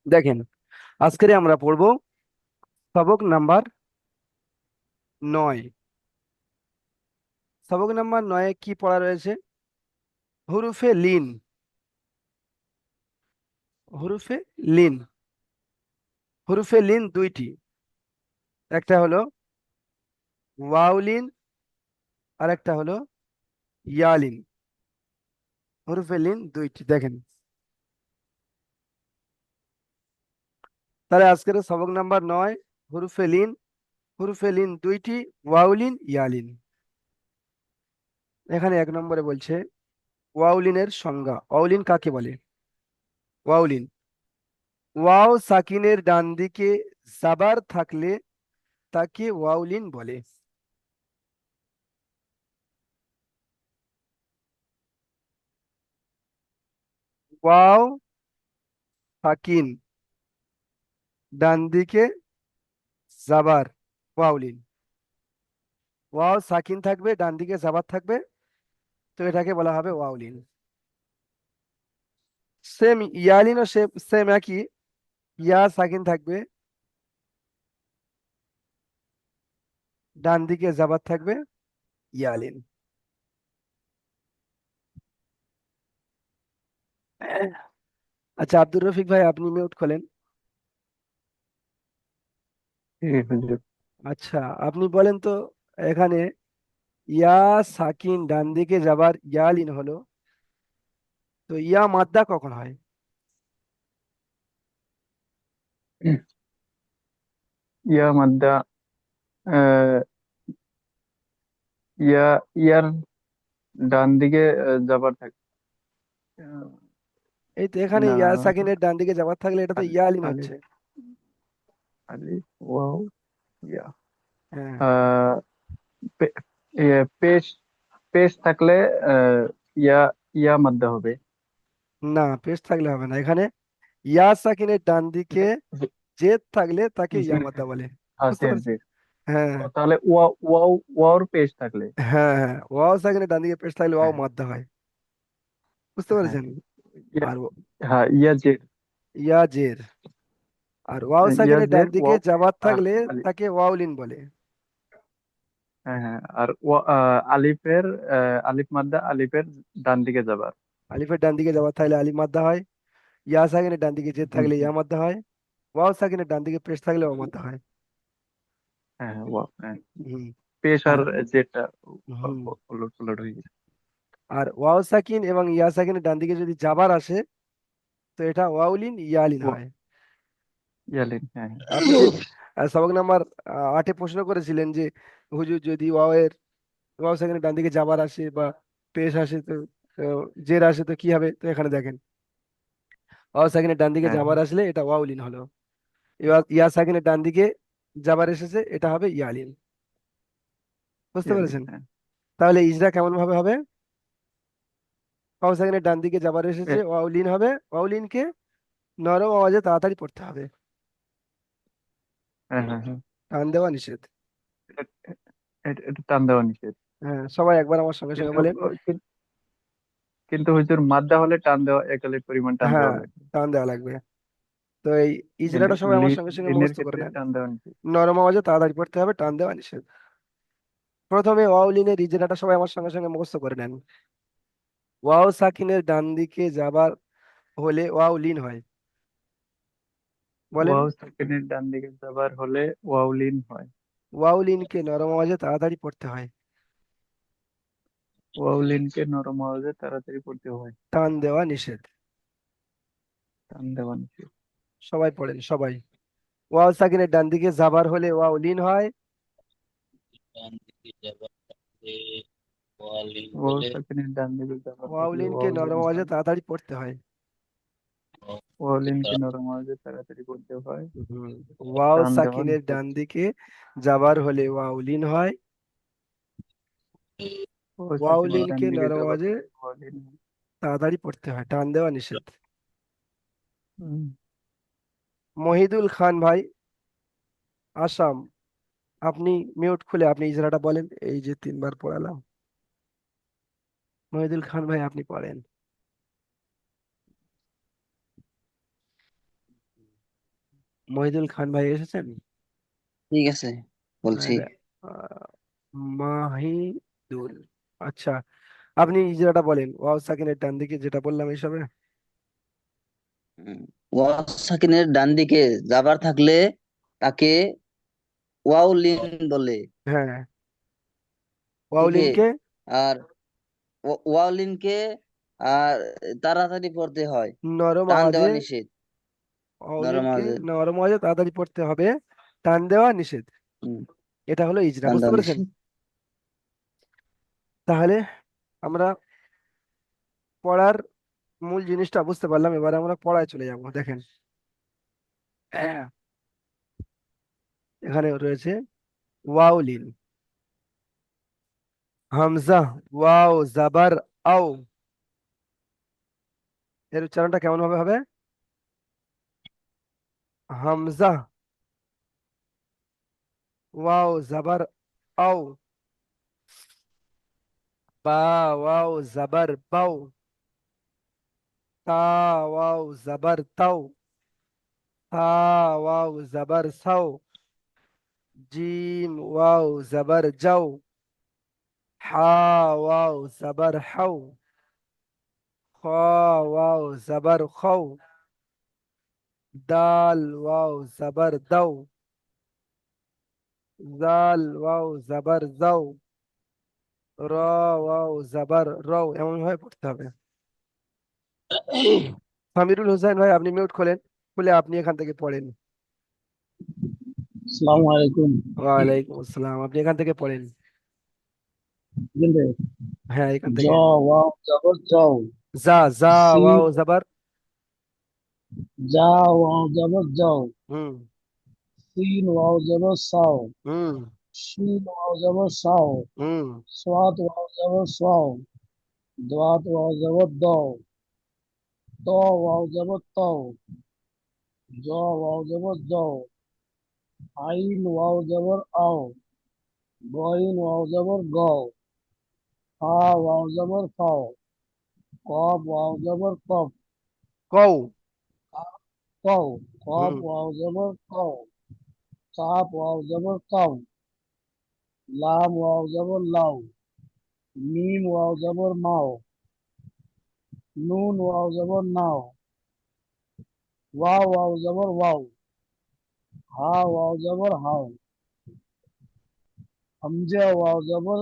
দেখেন, আজকে আমরা পড়বো সবক নাম্বার 9। সবক নাম্বার 9 কি পড়া রয়েছে? হুরুফে লিন। হুরুফে লিন। হুরুফে লিন দুইটি। একটা হলো ওয়াউলিন, আর একটা হলো ইয়ালিন। হুরুফে লিন দুইটি, দেখেন। তাহলে আজকের সবক নাম্বার 9, হুরুফে লিন। হুরুফে লিন দুইটি, ওয়াউলিন, ইয়ালিন। এখানে 1 নম্বরে বলছে ওয়াউলিনের সংজ্ঞা। ওয়াউলিন কাকে বলে? ওয়াউলিন, ওয়াও সাকিনের ডান দিকে জাবার থাকলে তাকে ওয়াউলিন বলে। ওয়াও সাকিন, ডান দিকে জাবার, ওয়াউলিন। ওয়াও সাকিন থাকবে, ডান দিকে জাবার থাকবে, তো এটাকে বলা হবে ওয়াউলিন। সেম ইয়ালিনও সেম সেম একই। ইয়া সাকিন থাকবে, ডান দিকে জাবার থাকবে, ইয়ালিন। আচ্ছা, আব্দুর রফিক ভাই, আপনি মিউট খোলেন। হুজুর। আচ্ছা, আপনি বলেন তো, এখানে ইয়া সাকিন ডান দিকে যাবার ইয়ালিন হলো, তো ইয়া মাদ্দা কখন হয়? ইয়া মাদ্দা, আহ, ইয়া ইয়ার ডান দিকে যাবার থাকে। আহ, এই তো এখানে না, ইয়া সাকিনের ডান দিকে যাবার থাকলে এটা তো ইয়ালিন হচ্ছে। আলিফ, আলিফ ওয়াও ইয়া। হ্যাঁ। আহ, পে- পেশ পেশ থাকলে আহ, ইয়া ইয়া মাদ্দা হবে। না, পেশ থাকলে হবে না এখানে। ইয়া সাকিনের ডান দিকে জেদ থাকলে তাকে ইয়া জির মাদ্দা বলে। হ্যাঁ, বুঝতে জির পারছেন? জির। হ্যাঁ, তাহলে ওয়া ওয়াও ওয়াওর পেশ থাকলে। হ্যাঁ, হ্যাঁ, ওয়াও সাকিনের ডান দিকে পেশ থাকলে ওয়াও হ্যাঁ, মাদ্দা হয়। বুঝতে হ্যাঁ, পেরেছেন? ইয়া, আর হ্যাঁ ইয়া জের। ইয়া জের। আর ওয়াও ইয়া সাকিনের ডান জের দিকে ওয়াও পেশ যাবার আর থাকলে আলিফ। তাকে ওয়াউলিন বলে। হ্যাঁ, হ্যাঁ, আর আলিফের আলিফ মাদ্দা আলিফের ডান দিকে যাবার। আলিফের ডান দিকে যাবার থাকলে আলিফ মাদ্দা হয়। ইয়া সাকিনের ডান দিকে জেদ হুম, থাকলে হুম। ইয়া মাদ্দা হয়। ওয়াও সাকিনের ডান দিকে পেশ থাকলে ওয়া মাদ্দা হয়। হ্যাঁ, হ্যাঁ, ওয়াও, হ্যাঁ। হুম। পেশ আর আর যেটা হুম। উলট পালট হয়ে গেছে। আর ওয়াও সাকিন এবং ইয়া সাকিনের ডান দিকে যদি জাবার আসে, তো এটা ওয়াউলিন ইয়ালিন হয়। ইয়ালিন, হ্যাঁ, আপনি যে হ্যাঁ। সবক নাম্বার 8-এ প্রশ্ন করেছিলেন যে হুজুর, যদি ওয়াও সাকিনের ডান দিকে জাবার আসে বা পেশ আসে, তো জের আসে, তো কি হবে? তো এখানে দেখেন, ওয়াও সাকিনের ডান দিকে হ্যাঁ, জাবার আসলে এটা ওয়াউলিন হলো। এবার ইয়া সাকিনের ডান দিকে জাবার এসেছে, এটা হবে ইয়ালিন। বুঝতে ইয়ালিন, পেরেছেন? হ্যাঁ। তাহলে ইজরা কেমন ভাবে হবে? ওয়াও সাকিনের ডান দিকে জাবার এ- এসেছে, ওয়াউলিন হবে। ওয়াউলিনকে নরম আওয়াজে তাড়াতাড়ি পড়তে হবে। হ্যাঁ, হ্যাঁ, হ্যাঁ। টান দেওয়া নিষেধ। এটা এটা টান দেওয়া নিষেধ। হ্যাঁ, সবাই একবার আমার সঙ্গে সঙ্গে কিন্তু বলেন। কিন্তু হুজুর মাদ্দা হলে টান দেওয়া, একালের পরিমাণ টান হ্যাঁ, দেওয়া লাগে। টান দেওয়া লাগবে। তো এই কিন্তু ইজরাটা সবাই আমার সঙ্গে সঙ্গে লিনের মুখস্থ করে ক্ষেত্রে নেন। টান দেওয়া নিষেধ। নরম আওয়াজে তাড়াতাড়ি পড়তে হবে, টান দেওয়া নিষেধ। প্রথমে ওয়াউলিনের ইজরাটা সবাই আমার সঙ্গে সঙ্গে মুখস্থ করে নেন। ওয়াও সাকিনের ডান দিকে যাবার হলে ওয়াউলিন হয়। বলেন। ওয়াও সেকেন্ডের ডান দিকে যাবার হলে ওয়াউলিন হয়। ওয়াউলিনকে নরম আওয়াজে তাড়াতাড়ি পড়তে হয়, ওয়াউলিনকে নরম আওয়াজে তাড়াতাড়ি পড়তে হয়। টান দেওয়া নিষেধ। টান দেওয়া নিষেধ। সবাই পড়েন, সবাই। ওয়াও সাকিনের ডান দিকে যাবার হলে ওয়াউলিন হয়। ডান দিকে যাবার থাকলে ওয়ালিন ওয়াও বলে। সেকেন্ডের ডান দিকে যাবার থাকলে ওয়াউলিনকে ওয়াউলিন নরম আওয়াজে হয়। তাড়াতাড়ি পড়তে হয়। ওয়াউলিনকে নরম আওয়াজে তাড়াতাড়ি পড়তে হয়। হুম। ওয়াও টান দেওয়া সাকিনের নিষেধ। ডান দিকে যাবার হলে ওয়াউলিন হয়। ওয়াও সেকেন্ডের ডান ওয়াউলিনকে দিকে নরম যাবার আওয়াজে হলে ওয়াউলিন হয়। তাড়াতাড়ি পড়তে হয়, টান দেওয়া নিষেধ। হুম। মহিদুল খান ভাই, আসাম, আপনি মিউট খুলে আপনি ইজরাটা বলেন, এই যে 3 বার পড়ালাম। মহিদুল খান ভাই, আপনি পড়েন। মহিদুল খান ভাই এসেছেন? ঠিক আছে, বলছি। তাহলে আহ, মাহিদুল। আচ্ছা, আপনি ইজরাটা বলেন, ওয়াও সাকিনের ডান দিকে যেটা বললাম এইসবে। উম, ওয়াও সাকিনের ডান দিকে জাবার থাকলে তাকে ওয়াও লিন বলে। হ্যাঁ, ঠিক আছে। ওয়াউলিনকে আর ওয়াও লিনকে আর তাড়াতাড়ি পড়তে হয়, নরম টান দেওয়া আওয়াজে, নিষেধ। নরম ওয়াউলিনকে আওয়াজে। নরম আওয়াজে তাড়াতাড়ি পড়তে হবে, টান দেওয়া নিষেধ। হুম, এটা হলো ইজরা, টান বুঝতে দেওয়া পেরেছেন? নিষেধ। তাহলে আমরা পড়ার মূল জিনিসটা বুঝতে পারলাম, এবার আমরা পড়ায় চলে যাব। দেখেন, এখানে রয়েছে ওয়াউলিন, হামজা, ওয়াও জাবার আও, এর উচ্চারণটা কেমন ভাবে হবে? হামজা, ওয়াও জাবার আও, বা, ওয়াও জাবার বাও, তা, ওয়াও জাবার তাও, থা, ওয়াও জাবার সাও, জিম, ওয়াও জাবার যাও, হা, ওয়াও জাবার হাও, খ, ওয়াও জাবার খাও, দাল, ওয়াও জাবার দাও, জাল, ওয়াও জাবার যাও, র, ওয়াও জাবার রও, এমন ভাবে পড়তে হবে। সামিরুল হোসেন ভাই, আপনি মিউট খোলেন, খুলে আপনি এখান থেকে পড়েন। আসসালামু আলাইকুম। ওয়ালাইকুম আসসালাম, আপনি এখান থেকে পড়েন। কিন্তু হ্যাঁ, এখান জ থেকে। ওয়াও জবর জও, যা, যা, সিন ওয়াও জাবার। যা ওয়াও জবর জও, হুম। সিন ওয়াও জবর সাও, হুম। শিন ওয়াও জবর সাও, হুম। সাদ ওয়াও জবর সাও, দাত ওয়াও জবর দাও, ত ওয়াও জবর তাও, জ ওয়াও জবর জও, আইন ওয়াও জবর আও, গইন ওয়াও জবর গও, ফা ওয়াও জবর ফাও, কফ ওয়াও জবর কফ, কও। কও, কফ হুম। ওয়াও জবর কও, কাপ ওয়াও জবর কাউ, লাম ওয়াও জবর লাউ, মিম ওয়াও জবর মাও, নুন ওয়াও জবর নাও, ওয়াও ওয়াও জবর ওয়াও, হা ওয়াও জবর হাও, হামজা ওয়াও জবর,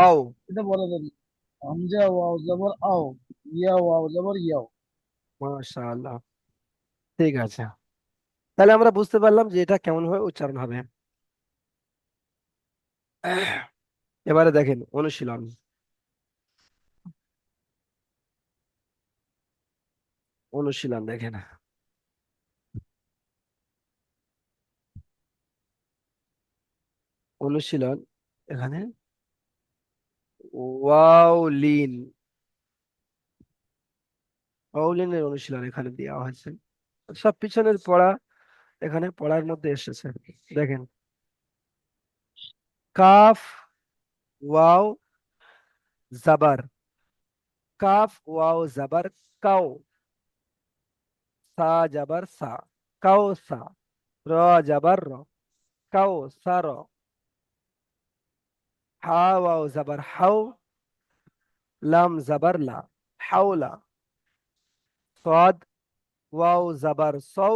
আও। এটা বলে দেন, হামজা ওয়াও জবর আও, ইয়া ওয়াও জবর ইয়াও। মাশাআল্লাহ, ঠিক আছে। তাহলে আমরা বুঝতে পারলাম যে এটা কেমন ভাবে উচ্চারণ হবে। এবারে দেখেন অনুশীলন। অনুশীলন দেখেন, অনুশীলন এখানে ওয়াউলিন, ওয়াউলিনের অনুশীলন এখানে দেওয়া হয়েছে। সব পিছনের পড়া এখানে পড়ার মধ্যে এসেছে। দেখেন, কাফ, ওয়াও জাবার, কাফ ওয়াও জাবার কাও, সা জাবার সা, কাও সা, র জাবার র, কাও সা র, হা ওয়াও জাবার হাও, লাম জাবার লা, হাওলা, সাদ ওয়াও জাবার সৌ,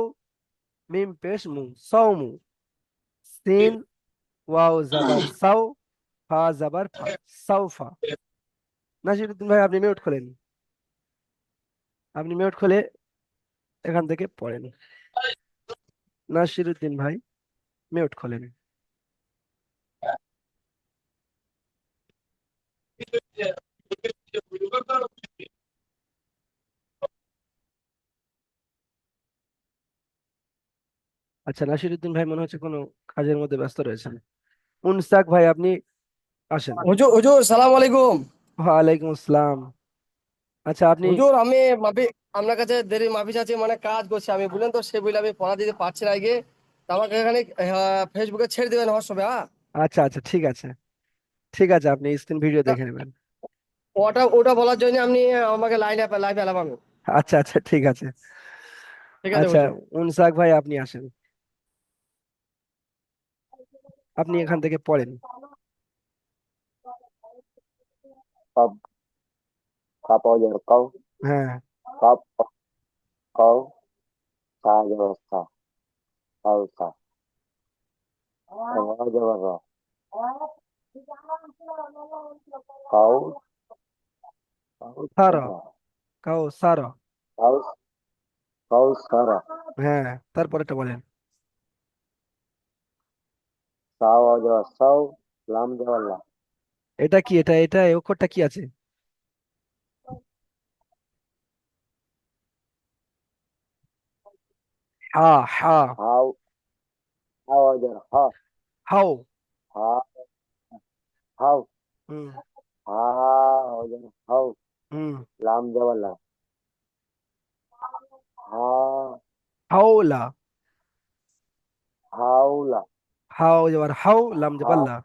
মিম পেশ মু, সৌমু, সিন ওয়াও জাবার সাও, ফা জাবার ফা, সাউফা। নাসিরুদ্দিন ভাই, আপনি মিউট খোলেন, আপনি মিউট খুলে এখান থেকে পড়েন। নাসিরুদ্দিন ভাই, মিউট খোলেন। আচ্ছা, নাসিরুদ্দিন ভাই মনে হচ্ছে কোনো কাজের মধ্যে ব্যস্ত রয়েছেন। উনসাক ভাই, আপনি আসেন। হুজুর হুজুর সালাম আলাইকুম। ওয়ালাইকুম আসসালাম। আচ্ছা, আপনি। হুজুর আমি মাফি, আপনার কাছে দেরি মাফি চাচ্ছি, মানে কাজ করছি আমি, বুঝলেন তো, সে বলে আমি পড়া দিতে পারছি না আগে। তা আমাকে এখানে ফেসবুকে ছেড়ে দেবেন হোয়াটসঅ্যাপে, হ্যাঁ? আচ্ছা, আচ্ছা, ঠিক আছে, ঠিক আছে, আপনি স্ক্রিন ভিডিও তা দেখে নেবেন। ওটা ওটা বলার জন্য আপনি আমাকে লাইভে এলাম আমি। আচ্ছা, আচ্ছা, ঠিক আছে। ঠিক আছে আচ্ছা, হুজুর। উনসাক ভাই আপনি আসেন, আপনি এখান থেকে পড়েন। কব, কাপ অজর কও, হ্যাঁ, কপ কও, সা জবর সা, কও সা, র জবর র, কও, কও সার, সা, কাউ সার। কও, কও সারা, হ্যাঁ, তারপরেটা বলেন। সা অজর সাও, লাম জবর লা, এটা কি, এটা এই অক্ষরটা কি আছে? হা, হা, হাও, হাও অজর হা, হাও। হা, হাও, হুম, হা অজর হাও, হুম। লাম জবর লা, হা, হাওলা, হাওলা, হাও যাবার হাও, লাম হা, যাবার লা।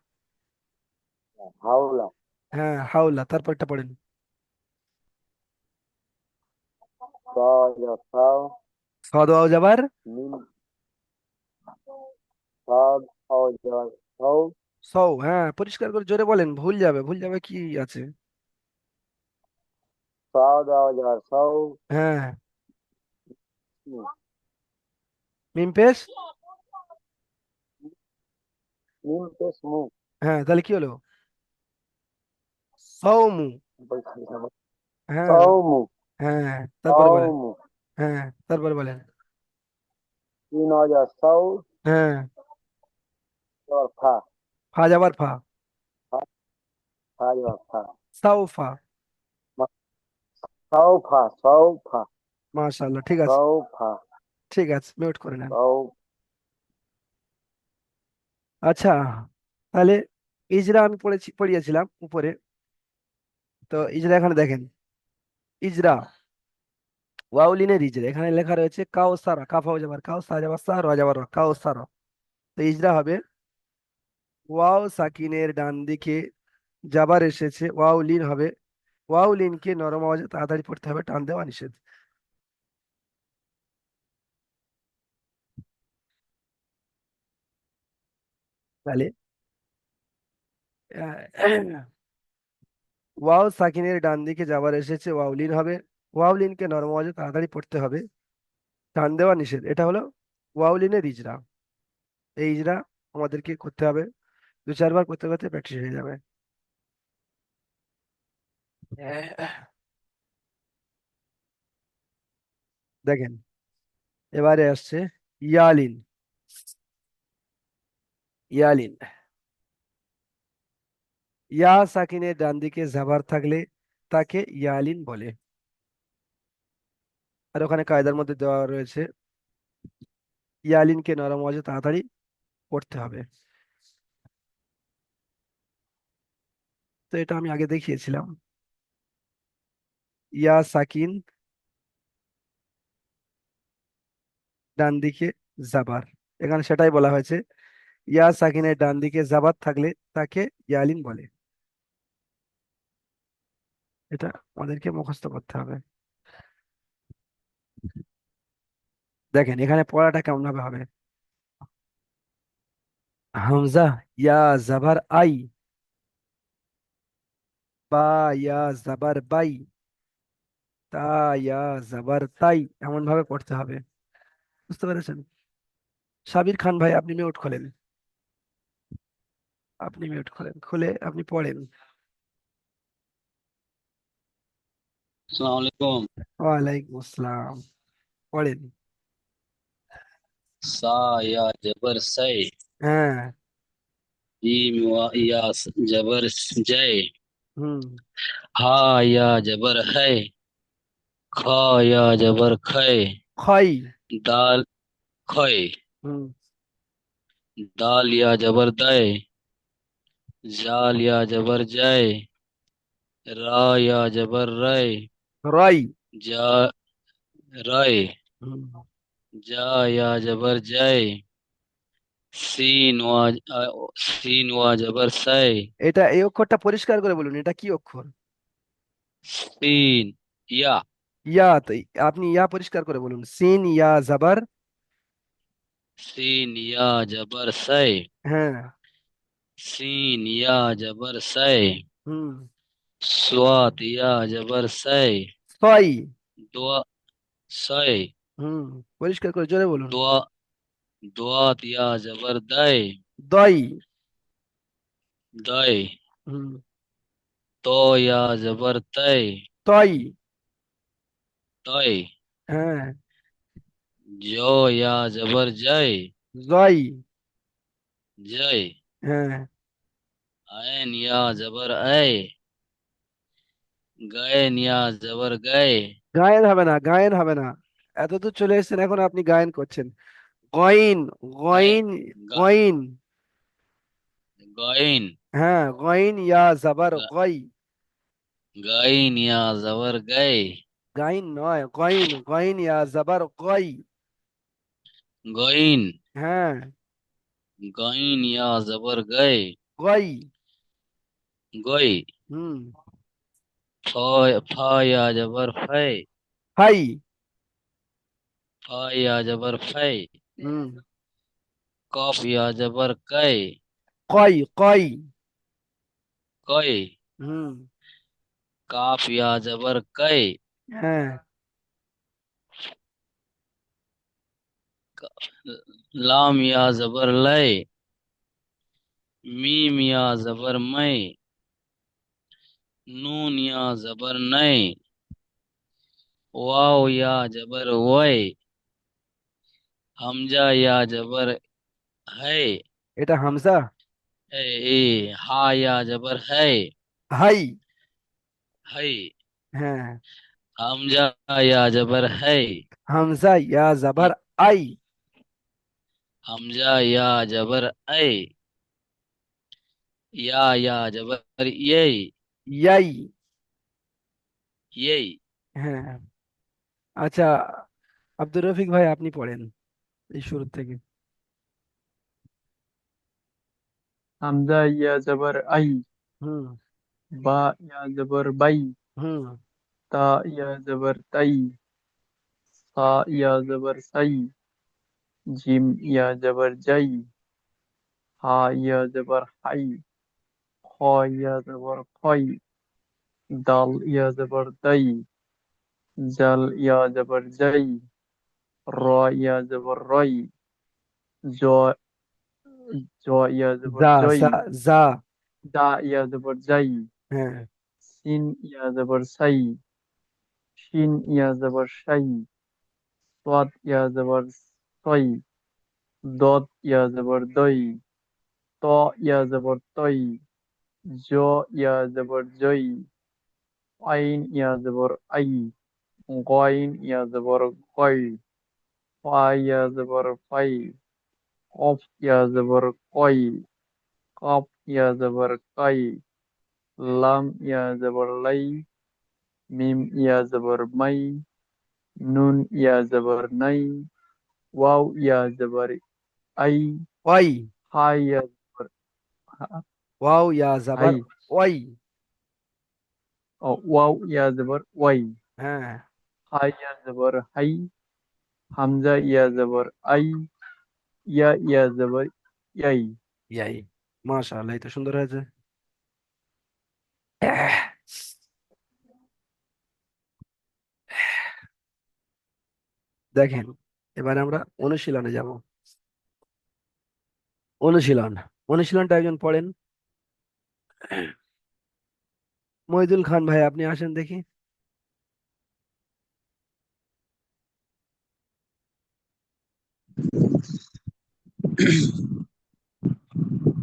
হাওলা, হ্যাঁ, হাওলা, তারপরটা পড়েন। সা অজর সাও, সদ ওয়াও যাবার মিম, সাদ অজর সাও, সৌ। হ্যাঁ, পরিষ্কার করে জোরে বলেন, ভুল যাবে, ভুল যাবে কি আছে? সাদ অজর সাও, হ্যাঁ, মিম, মিম পেশ। মিম পেশ মু, হ্যাঁ, তাহলে কি হলো? সৌমু। হ্যাঁ, সৌমু, হ্যাঁ, তারপরে বলেন। সৌমু, হ্যাঁ, তারপরে বলেন। তিন অজর সাও, হ্যাঁ, জবর ফা, ফা যাবার ফা। ফা, ফা জবর ফা, সাউফা। সৌফা, সৌফা, মাশাআল্লাহ, ঠিক আছে, সৌফা, ঠিক আছে, মিউট করে নেন। সৌ, আচ্ছা, তাহলে ইজরা আমি পড়িয়েছিলাম উপরে। তো ইজরা এখানে দেখেন, ইজরা ওয়াউলিনের ইজরা এখানে লেখা রয়েছে কাউসারা, কাফাও যাবার কাউ, সা যাবার সা, র যাবার র, কাউসারা। তো ইজরা হবে, ওয়াও সাকিনের ডান দিকে যাবার এসেছে, ওয়াও লিন হবে। ওয়াও লিনকে নরম আওয়াজে তাড়াতাড়ি পড়তে হবে, টান দেওয়া নিষেধ। তাহলে ওয়াও সাকিনের ডান দিকে যাবার এসেছে, ওয়াও লিন হবে। ওয়াও লিনকে নরম আওয়াজে তাড়াতাড়ি পড়তে হবে, টান দেওয়া নিষেধ। এটা হলো ওয়াও লিনের ইজরা। এই ইজরা আমাদেরকে করতে হবে, দু চারবার করতে করতে প্র্যাকটিস হয়ে যাবে। দেখেন, এবারে আসছে ইয়ালিন। ইয়ালিন, ইয়া সাকিনের ডান দিকে জাবার থাকলে তাকে ইয়ালিন বলে। আর ওখানে কায়দার মধ্যে দেওয়া রয়েছে, ইয়ালিনকে নরম আওয়াজে তাড়াতাড়ি পড়তে হবে। তো এটা আমি আগে দেখিয়েছিলাম। ইয়া সাকিন ডান দিকে জাবার, এখানে সেটাই বলা হয়েছে, ইয়া সাকিনের ডান দিকে জাবার থাকলে তাকে ইয়ালিন বলে। এটা আমাদেরকে মুখস্থ করতে হবে। দেখেন এখানে পড়াটা কেমন ভাবে হবে। হামজা ইয়া জাবার আই, বা ইয়া জাবার বাই, তা ইয়া জাবার তাই, এমন ভাবে পড়তে হবে। বুঝতে পেরেছেন? সাবির খান ভাই, আপনি মিউট খোলেন, আপনি মিউট খোলেন, খুলে আপনি পড়েন। আসসালামু আলাইকুম। ওয়ালাইকুম আসসালাম, পড়েন। सा या जबर सै, হ্যাঁ। जीम या जबर जय, হুম। हा या जबर है, ख या जबर खै, খই। दाल खै, হুম। दाल या जबर दै, जाल या जबर जय, रा या जबर रै, রয়। जा रै, হুম। जा या जबर जय, सीन वा जबर सै, এই অক্ষরটা পরিষ্কার করে বলুন, এটা কি অক্ষর? सीन या ইয়া, তো আপনি ইয়া পরিষ্কার করে বলুন, সিন ইয়া জাবার। सीन या जबर सै। হ্যাঁ। सीन या जबर सै। হুম। स्वात या जबर सै। ছয়। दुआ सै। হুম, পরিষ্কার করে জোরে বলুন। दुआ दुआत या जबर दै। দই। दै। হুম। तो या जबर तै। তই। तै। হ্যাঁ। जो या जबर जै। জয়। जै। হ্যাঁ। ऐन या जबर ऐ। गैन या जबर गै। গায়েন হবে না, গায়েন হবে না। এত দূর চলে এসেছেন, এখন আপনি গায়েন করছেন। গইন। गै গইন। ग- গইন। गैन। হ্যাঁ, গইন ইয়া জাবার ग- গই। गैन या जबर गै। গাইন নয়, গইন, গইন ইয়া জাবার গই। गैन। হ্যাঁ। गैन या जबर गै। গই। गै। হুম। फ या जबर फै। হাই। फ या जबर फै। হুম। कफ या जबर कै। কই। কই। कै। হুম। काफ या जबर कै। হ্যাঁ। लाम या जबर लै। मीम या जबर मै। नून या जबर नै। वाव या जबर वै। हमजा या जबर है। এটা হামজা। हा या जबर है। হাই। है। হ্যাঁ। हमजा या जबर है। হামজা ইয়া জাবার আই। हमजा या जबर ऐ। या जबर ये। ইয়াই। ये। হ্যাঁ। আচ্ছা, আব্দুর রফিক ভাই আপনি পড়েন এই শুরু থেকে। হামজা ইয়া জবর আই, হুম। বা ইয়া জবর বাই, হুম। তা ইয়া জবর তাই, সা ইয়া জবর সাই, জিম ইয়া জবর জাই, হা ইয়া জবর হাই, খ ইয়া জবর খই, দাল ইয়া জবর দাই, জাল ইয়া জবর জাই, র ইয়া জবর রই, জ জ ইয়া জবর যা জই, যা যা। দা ইয়া জবর জাই, হ্যাঁ। সিন ইয়া জবর সাই, শিন ইয়া জবর সাই, সাদ ইয়া জবর সই, দদ ইয়া জবর দই, ত ইয়া জবর তই, জ ইয়া জবর জই, আইন ইয়া জবর আই, গইন ইয়া জবর গই, ফা ইয়া জবর ফাই, কফ ইয়া জবর কই, কাফ ইয়া জবর কাই, লাম ইয়া জবর লাই, মিম ইয়া জবর মাই, নুন ইয়া জবর নাই, ওয়াও ইয়া জবর আই, ওয়াই। হা ইয়া জবর ওয়াও ইয়া হাই, জাবার ওয়াই। ওয়াও ইয়া জবর ওয়াই, হ্যাঁ। হা ইয়া জবর হাই, হামজা ইয়া জবর আই, ইয়া ইয়া জবর ইয়াই। ইয়াই। মাশাআল্লাহ, এই তো সুন্দর হয়েছে। দেখেন, এবার আমরা অনুশীলনে যাব। অনুশীলন। অনুশীলনটা একজন পড়েন। মহিদুল খান ভাই আপনি আসেন দেখি।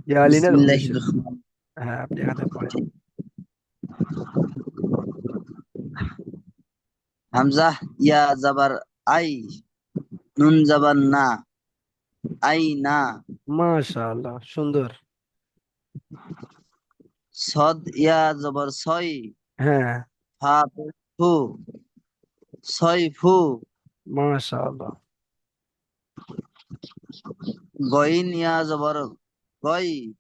ইয়ালিনের বিসমিল্লাহির অনুশীলন। রহমান। হ্যাঁ, আপনি এখানে পড়েন। হামজা ইয়া জাবার আই, নুন জাবার না, আই না। মাশাআল্লাহ, সুন্দর। সদ ইয়া জবর ছয়, হ্যাঁ। ফা পেশ ফু, ছয় ফু। মাশাআল্লাহ। গইন ইয়া জবর গই,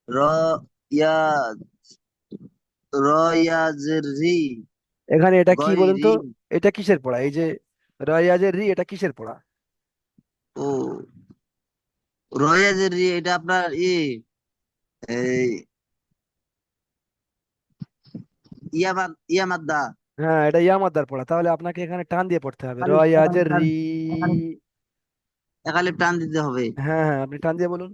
র ইয়া র ইয়া জের রি, এখানে এটা কি বলুন গৈরি। তো, এটা কিসের পড়া? এই যে রয়াজের রি, এটা কিসের পড়া? ও, রয়ে যে এটা আপনার এই ইয়ামাদ্দা। হ্যাঁ, এটা ইয়ামাদ্দার পড়া। তাহলে আপনাকে এখানে টান দিয়ে পড়তে হবে, একালিপ একালিপ রয়াজের টান রি। একালিপ একালিপ টান দিতে হবে। হ্যাঁ হ্যাঁ, আপনি টান দিয়ে বলুন।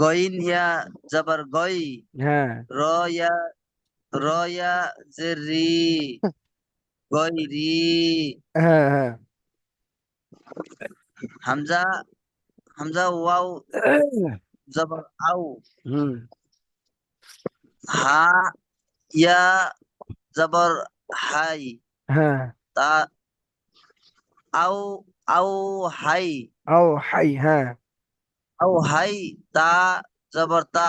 গইন ইয়া জবর গই। হ্যাঁ রয়া রয়া যে গৈরি। হ্যাঁ হ্যাঁ। হামজা হামজা ওয়াও জবর আউ। হুম। হা ইয়া জবর হাই। হ্যাঁ। তা আউ আউ হাই। আও হাই। হ্যাঁ। আউ হাই তা জবর তা।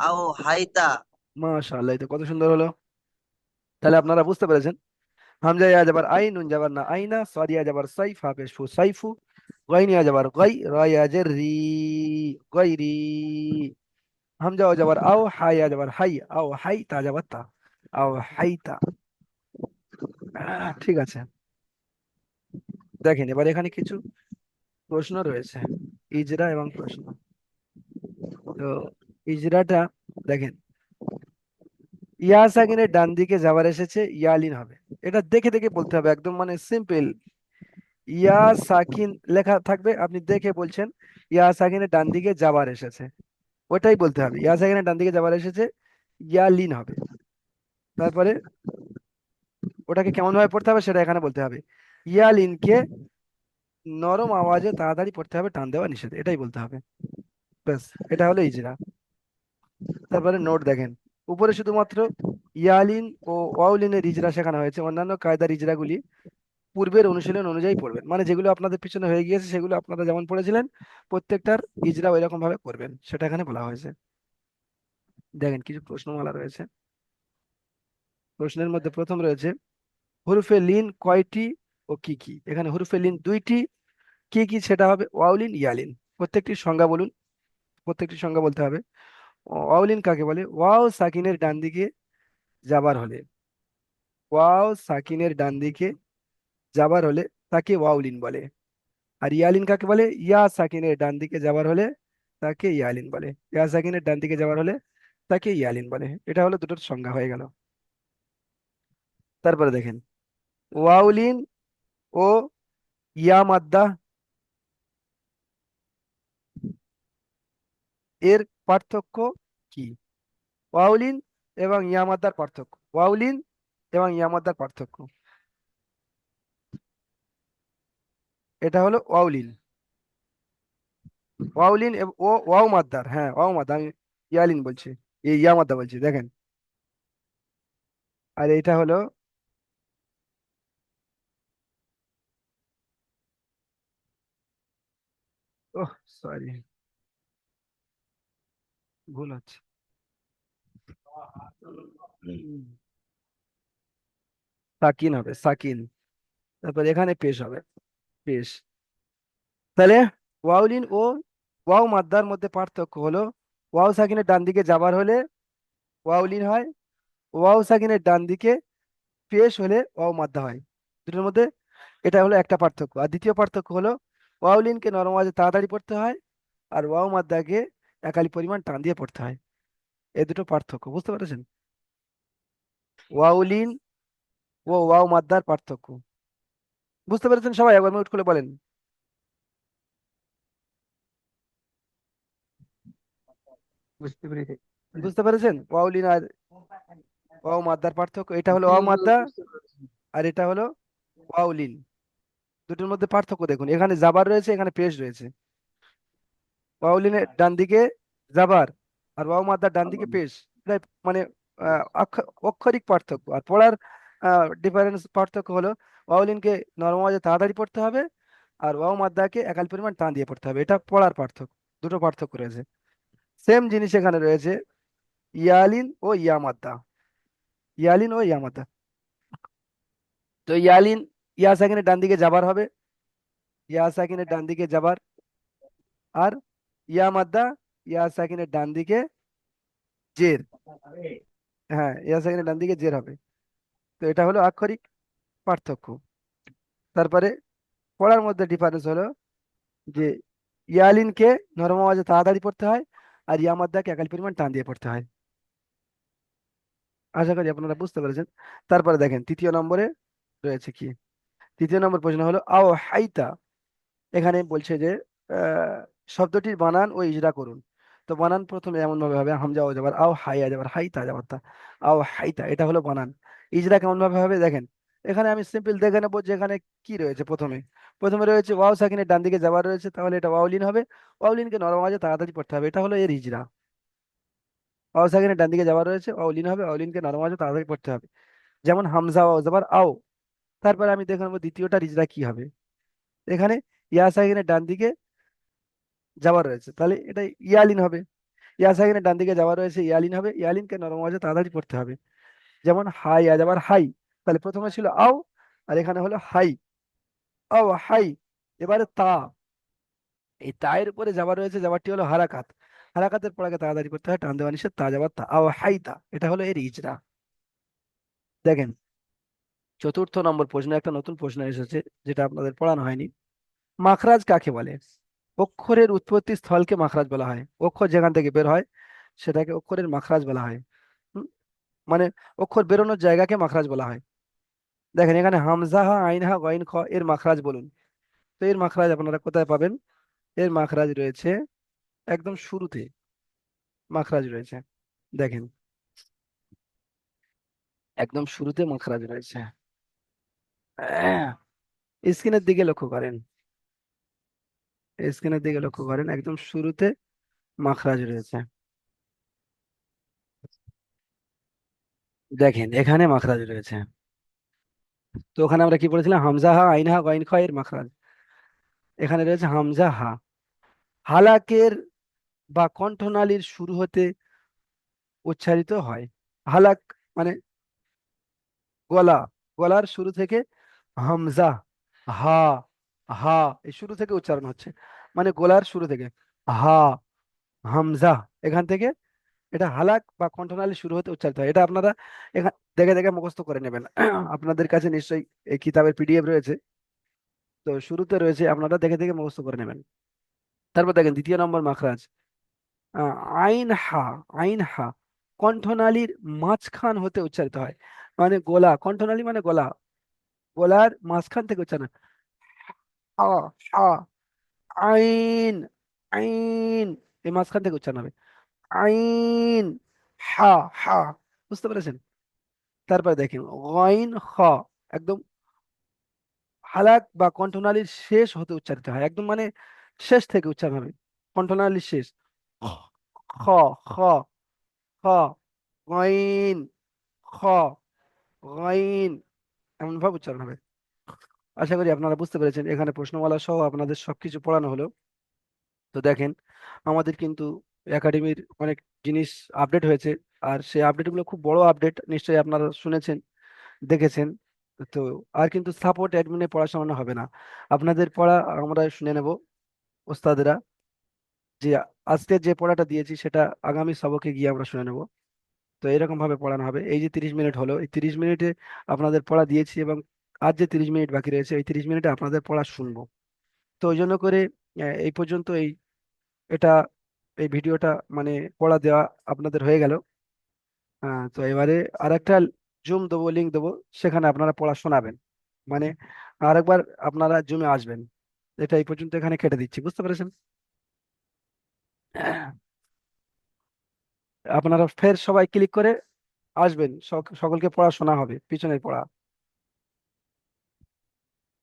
আউ হাই তা। মাশাআল্লাহ, এটা কত সুন্দর হলো। তাহলে আপনারা বুঝতে পেরেছেন, হামজা ইয়া যাবার আই, নুন যাবার না আইনা, সাদ ইয়া যাবার সাইফ, হা পেশ ফু সাইফু, গাইন ইয়া যাবার গাই, রা ইয়া জের রি, গাইরি। হামজা ও যাবার আও, হা ইয়া যাবার হাই, আও হাই, তা যাবার তা, আও হাই তা। ঠিক আছে। দেখেন এবার এখানে কিছু প্রশ্ন রয়েছে, ইজরা এবং প্রশ্ন। তো ইজরাটা দেখেন, ইয়া সাকিনের ডান দিকে যাবার এসেছে, ইয়ালিন হবে। এটা দেখে দেখে বলতে হবে, একদম মানে সিম্পল। ইয়া সাকিন লেখা থাকবে, আপনি দেখে বলছেন ইয়া সাকিনের ডান দিকে যাবার এসেছে, ওটাই বলতে হবে। ইয়া সাকিনের ডান দিকে যাবার এসেছে, ইয়ালিন হবে। তারপরে ওটাকে কেমন ভাবে পড়তে হবে সেটা এখানে বলতে হবে। ইয়ালিনকে নরম আওয়াজে তাড়াতাড়ি পড়তে হবে, টান দেওয়া নিষেধ, এটাই বলতে হবে। ব্যাস, এটা হলো ইজরা। তারপরে নোট দেখেন, উপরে শুধুমাত্র ইয়ালিন ও ওয়াউলিনের ইজরা শেখানো হয়েছে, অন্যান্য কায়দার ইজরাগুলি পূর্বের অনুশীলন অনুযায়ী পড়বেন। মানে যেগুলো আপনাদের পিছনে হয়ে গিয়েছে সেগুলো আপনারা যেমন পড়েছিলেন, প্রত্যেকটার ইজরা ওই রকম ভাবে করবেন, সেটা এখানে বলা হয়েছে। দেখেন কিছু প্রশ্নমালা রয়েছে। প্রশ্নের মধ্যে প্রথম রয়েছে, হুরফে লিন কয়টি ও কি কি? এখানে হুরফে লিন দুইটি, কি কি সেটা হবে ওয়াউলিন, ইয়ালিন। প্রত্যেকটির সংজ্ঞা বলুন, প্রত্যেকটির সংজ্ঞা বলতে হবে। ওয়াউলিন কাকে বলে? ওয়াও সাকিনের ডান দিকে যাবার হলে, ওয়াও সাকিনের ডান দিকে যাবার হলে তাকে ওয়াউলিন বলে। আর ইয়ালিন কাকে বলে? ইয়া সাকিনের ডান দিকে যাবার হলে তাকে ইয়ালিন বলে। ইয়া সাকিনের ডান দিকে যাবার হলে তাকে ইয়ালিন বলে। এটা হলো দুটোর সংজ্ঞা হয়ে গেল। তারপরে দেখেন, ওয়াউলিন ও ইয়া মাদ্দা এর পার্থক্য কি? ওয়াউলিন এবং ইয়া মাদ্দার পার্থক্য, ওয়াউলিন এবং ইয়া মাদ্দার পার্থক্য। এটা হলো ওয়াউলিন, ওয়াউলিন ও ওয়াও মাদ্দার, হ্যাঁ ওয়াও মাদ্দা, আমি ইয়ালিন বলছি, এই ইয়া মাদ্দা বলছি, দেখেন। আর এটা হলো, ওহ সরি, ভুল হচ্ছে। সাকিন হবে, সাকিন। তারপর এখানে পেশ হবে, পেশ। তাহলে ওয়াউলিন ও ওয়াও মাদ্দার মধ্যে পার্থক্য হলো, ওয়াও সাকিনের ডান দিকে যাবার হলে ওয়াউলিন হয়, ওয়াও সাকিনের ডান দিকে পেশ হলে ওয়াও মাদ্দা হয়। দুটোর মধ্যে এটা হলো একটা পার্থক্য। আর দ্বিতীয় পার্থক্য হলো, ওয়াউলিনকে নরম আওয়াজে তাড়াতাড়ি পড়তে হয়, আর ওয়াও মাদ্দাকে একালি পরিমাণ টান দিয়ে পড়তে হয়। এই দুটো পার্থক্য বুঝতে পেরেছেন? ওয়াউলিন ও ওয়াও মাদ্দার পার্থক্য বুঝতে পেরেছেন সবাই? একবার মিউট খুলে বলেন। বুঝতে পেরেছি। বুঝতে পেরেছেন ওয়াউলিন আর ওয়াও মাদ্দার পার্থক্য? এটা হলো ওয়াও মাদ্দা, বুঝতে পেরেছি। আর এটা হলো ওয়াউলিন। দুটোর মধ্যে পার্থক্য দেখুন, এখানে জাবার রয়েছে, এখানে পেশ রয়েছে। ওয়াউলিনের ডান দিকে জাবার, আর ওয়াও মাদ্দার ডান দিকে পেশ। এটাই মানে অক্ষরিক পার্থক্য। আর পড়ার ডিফারেন্স, পার্থক্য হলো, ওয়াউলিনকে নরম আওয়াজে তাড়াতাড়ি পড়তে হবে, আর ওয়াও মাদ্দাকে একাল পরিমাণ টান দিয়ে পড়তে হবে। এটা পড়ার পার্থক্য, দুটো পার্থক্য রয়েছে। সেম জিনিস এখানে রয়েছে, ইয়ালিন ও ইয়া মাদ্দা, ইয়ালিন ও ইয়া মাদ্দা। তো ইয়ালিন ইয়া সাকিনের ডান দিকে যাবার হবে, ইয়া সাকিনের ডান দিকে যাবার। আর ইয়া মাদ্দা ইয়া সাকিনের ডান দিকে জের। হ্যাঁ, ইয়া সাকিনের ডান দিকে জের হবে। তো এটা হলো আক্ষরিক পার্থক্য। তারপরে পড়ার মধ্যে ডিফারেন্স হলো যে ইয়ালিনকে নরম আওয়াজে তাড়াতাড়ি পড়তে হয়, আর ইয়ামাদ্দাকে একাল পরিমাণ টান দিয়ে পড়তে হয়। আশা করি আপনারা বুঝতে পেরেছেন। তারপরে দেখেন তৃতীয় নম্বরে রয়েছে কি। তৃতীয় নম্বর প্রশ্ন হলো আও হাইতা। এখানে বলছে যে আহ, শব্দটির বানান ও ইজরা করুন। তো বানান প্রথমে এমন ভাবে হবে, হামজা ও যাবার আও, হাইয়া যাবার হাইতা যাবার তা, আও হাইতা, এটা হলো বানান। ইজরা কেমন ভাবে হবে দেখেন। এখানে আমি সিম্পল দেখে নেবো যে এখানে কি রয়েছে। প্রথমে প্রথমে রয়েছে ওয়াও সাকিনের ডান দিকে যাবার রয়েছে, তাহলে এটা ওয়াউলিন হবে। ওয়াউলিনকে নরম আওয়াজে তাড়াতাড়ি পড়তে হবে, এটা হলো এর ইজরা। ওয়াও সাকিনের ডান দিকে যাবার রয়েছে, ওয়াউলিন হবে, ওয়াউলিনকে নরম আওয়াজে তাড়াতাড়ি পড়তে হবে। যেমন হামজা ওয়াও যাবার আও। তারপরে আমি দেখে নেবো দ্বিতীয়টা ইজরা কি হবে। এখানে ইয়া সাকিনের ডান দিকে যাবার রয়েছে, তাহলে এটা ইয়ালিন হবে। ইয়া সাকিনের ডান দিকে যাওয়া রয়েছে, ইয়ালিন হবে। ইয়ালিনকে নরম আওয়াজে তাড়াতাড়ি পড়তে হবে। যেমন হাই আ যাবার হাই, তাহলে প্রথমে ছিল আও, আর এখানে হলো হাই, আও হাই। এবারে তা, এই তায়ের উপরে যাবার রয়েছে, যাবারটি হলো হারাকাত। হারাকাতের পড়াকে তাড়াতাড়ি করতে হয়, টান দেওয়া নিষেধ। তা যাবার তা, আও হাই তা, এটা হলো এর ইজরা। দেখেন চতুর্থ নম্বর প্রশ্ন, একটা নতুন প্রশ্ন এসেছে যেটা আপনাদের পড়ানো হয়নি। মাখরাজ কাকে বলে? অক্ষরের উৎপত্তি স্থলকে মাখরাজ বলা হয়। অক্ষর যেখান থেকে বের হয় সেটাকে অক্ষরের মাখরাজ বলা হয়। হুম, মানে অক্ষর বেরোনোর জায়গাকে মাখরাজ বলা হয়। দেখেন এখানে হামজাহা আইনহা গইন খ, এর মাখরাজ বলুন। তো এর মাখরাজ আপনারা কোথায় পাবেন? এর মাখরাজ রয়েছে একদম শুরুতে, মাখরাজ রয়েছে। দেখেন একদম শুরুতে মাখরাজ রয়েছে। স্ক্রিনের দিকে লক্ষ্য করেন, স্ক্রিনের দিকে লক্ষ্য করেন, একদম শুরুতে মাখরাজ রয়েছে। দেখেন এখানে মাখরাজ রয়েছে। তো ওখানে আমরা কি বলেছিলাম? হামজাহা আইনহা গইন খ, এর মাখরাজ। এখানে রয়েছে হামজা হা। হালাকের বা কণ্ঠনালীর শুরু হতে উচ্চারিত হয়। হালাক মানে গলা, গলার শুরু থেকে হামজা, হা, হা, এই শুরু থেকে উচ্চারণ হচ্ছে, মানে গলার শুরু থেকে হা, হামজা, এখান থেকে এটা হালাক বা কণ্ঠনালী শুরু হতে উচ্চারিত হয়। এটা আপনারা এখান দেখে দেখে মুখস্থ করে নেবেন। আপনাদের কাছে নিশ্চয়ই এই কিতাবের পিডিএফ রয়েছে, তো শুরুতে রয়েছে, আপনারা দেখে দেখে মুখস্থ করে নেবেন। তারপর দেখেন দ্বিতীয় নম্বর মাখরাজ, আহ, আইন হা। আইন হা কণ্ঠনালীর মাঝখান হতে উচ্চারিত হয়, মানে গলা, কণ্ঠনালী মানে গলা, গলার মাঝখান থেকে উচ্চারণ হয়। হা, হা, আইন, আইন, এই মাঝখান থেকে উচ্চারণ হবে। আইন, হা, হা, বুঝতে পেরেছেন? তারপরে দেখেন গইন খ, একদম হালাক বা কণ্ঠনালীর শেষ হতে উচ্চারিত হয়, একদম মানে শেষ থেকে উচ্চারণ হবে, কণ্ঠনালীর শেষ। খ, খ, খ, গইন, খ, গইন, এমন ভাবে উচ্চারণ হবে। আশা করি আপনারা বুঝতে পেরেছেন। এখানে প্রশ্নমালা সহ আপনাদের সবকিছু পড়ানো হলো। তো দেখেন আমাদের কিন্তু একাডেমির অনেক জিনিস আপডেট হয়েছে, আর সেই আপডেটগুলো খুব বড় আপডেট, নিশ্চয়ই আপনারা শুনেছেন, দেখেছেন। তো আর কিন্তু সাপোর্ট অ্যাডমিনে পড়া শোনানো হবে না, আপনাদের পড়া আমরা শুনে নেব ওস্তাদেরা, যে আজকে যে পড়াটা দিয়েছি সেটা আগামী সবকে গিয়ে আমরা শুনে নেব। তো এরকম ভাবে পড়ানো হবে। এই যে 30 মিনিট হলো, এই 30 মিনিটে আপনাদের পড়া দিয়েছি, এবং আর যে 30 মিনিট বাকি রয়েছে, এই 30 মিনিটে আপনাদের পড়া শুনবো। তো ওই জন্য করে এই পর্যন্ত এটা এই ভিডিওটা মানে পড়া দেওয়া আপনাদের হয়ে গেল। তো এবারে আরেকটা জুম দেবো, লিঙ্ক দেবো, সেখানে আপনারা পড়া শোনাবেন, মানে আরেকবার আপনারা জুমে আসবেন। এটা এই পর্যন্ত এখানে কেটে দিচ্ছি, বুঝতে পেরেছেন? আপনারা ফের সবাই ক্লিক করে আসবেন, সকলকে পড়া শোনা হবে, পিছনের পড়া।